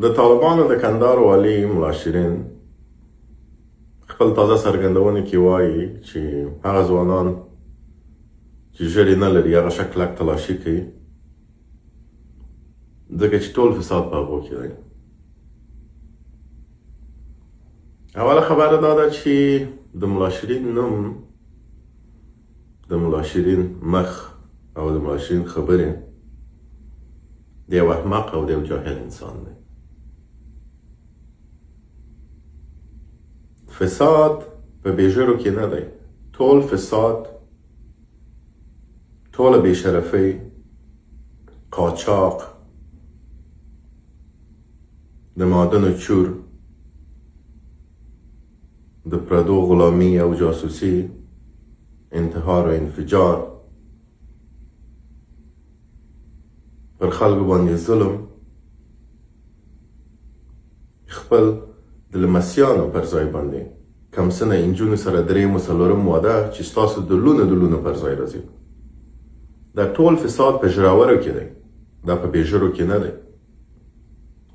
د طالبانو د کندهار والي ملا شیرین خپل تازه څرګندونې کې وایي چې هغه ځوانان چې ژړې نه لري هغه ښه کلک تلاشي کوي، ځکه چې ټول فساد په هغو کې دی. اوله خبره دا ده چې د ملا شیرین نوم، د ملا شیرین مخ او د ملا شیرین خبرې د یو احمق او د یو جاهل انسان دی. فساد په بیژرو کې نه دی، ټول فساد، ټوله بیشرفۍ، قاچاق، د معدنو چور، د پردو غلامي او جاسوسي، انتحار و انفجار، پر خلکو باندې ظلم، خپل د لمسیانو پر ځای باندې کم سنه انجونو سره درېیم و څلورم واده چې ستاسو د لونو پر ځای راځي. دا ټول فساد په ژړاورو کې دی، دا په بیژرو کې نه دی.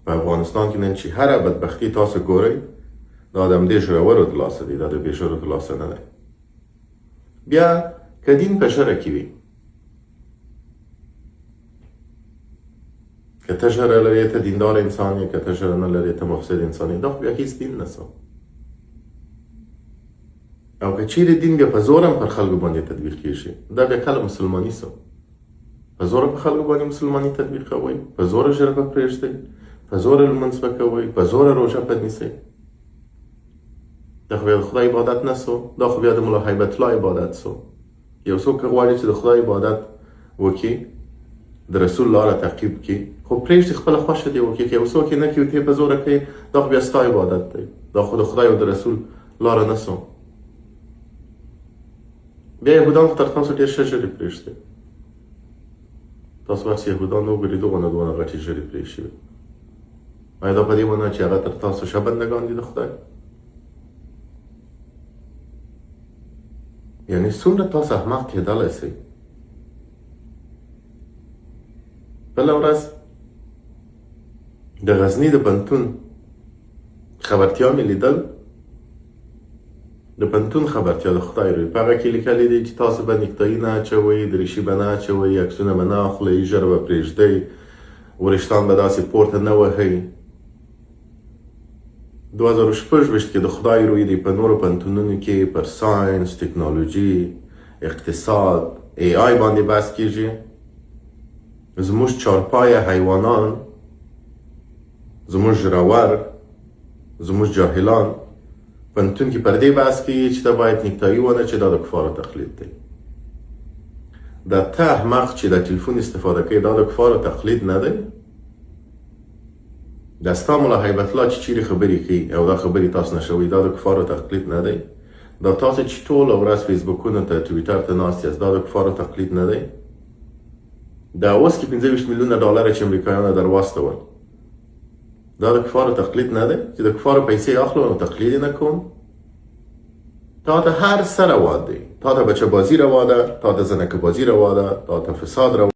په افغانستان کې نن چې هره بدبختي تاسو ګورئ دا د همدې ژړاورو د لاسه دی، دا د بیژرو د لاسه نه دی. بیا که دین په ژړه کې وي، که ته ژړه لرې ته دیندار انسان یې، که ته ژړه نه لرې ته مفسد انسان یې، دا خو بیا هیڅ دین نه سو. او که چیرې دین بیا په زور هم پر خلکو باندې تطبیق کیږي، دا بیا کله مسلماني سو. په زور په خلکو باندې مسلماني تطبیق کوئ، په زور ژړه به پرېږدئ، په زور لمونځ به کوئ، په زور روژه به نیسئ. دا خو بیا د خدای عبادت نه سو، دا خو بیا د ملا هیبت الله عبادت سو. یو څوک غواړي چې د خدای عبادت وکړي، د رسول لاره تعقیب کړي، خو پرېږدي خپله خوښه دې وکړي. که یو څوک یې نه کوي ته یې په زوره کوي، دا خو بیا ستا عبادت دی، دا خو د خدای او د رسول لاره نه سو. بیا یهودان خو تر تاسو ډېر ښه ژړې پرېږدي. تاسو بس یهودان وګورئ، دغونه غټې ژړې پرې شوي. آیا دا په دې معنی چې هغه تر تاسو ښه بندګان دي د خدای؟ یعنې څومره تاسو احمق کېدلی سئ؟ بله ورځ د غزني د پوهنتون خبرتیا مې لیدل، د پوهنتون خبرتیا د خدای روی، په هغه کې لیکلي دي چې تاسو به نیکتایي نه اچوئ، دریشي به نه اچوئ، عکسونه به نه اخلئ، ژر به پرېږدئ، وریښتان به داسې پورته نه وهئ. 2026 کې د خدای روی دی په نورو پوهنتونونو کې پر ساینس، ټکنالوژي، اقتصاد، AI باندې بحث کیږي. زموږ چارپایه حیوانان، زموږ ژراور، زموږ جاهلان پوهنتون کې پر دې بحث کوي چې ته باید نیکتایي ونه چې دا د کفارو تقلید دی. دا ته احمق چې د تلیفون استفاده کوي، دا د کفارو تقلید نه دی؟ دا ستا ملا هیبت الله چې چیرې خبرې کوي او دا خبرې تاسو نشوئ، دا د کفارو تقلید نه دی؟ دا تاسو چې ټوله ورځ فیسبوکونو ته، ټویټر ته ناست یاست، دا د کفارو تقلید نه دی؟ دا اوس کې 25 میلیونه ډالر چې امریکایانو در واستول، دا د کفارو تقلید نه دی؟ چې د کفارو پیسې اخلو نو تقلید یې نه کوم؟ تا ته هر څه روا دی، تا ته بچه بازی روا ده، تا ته زنکه بازی روا ده، تا ته فساد روا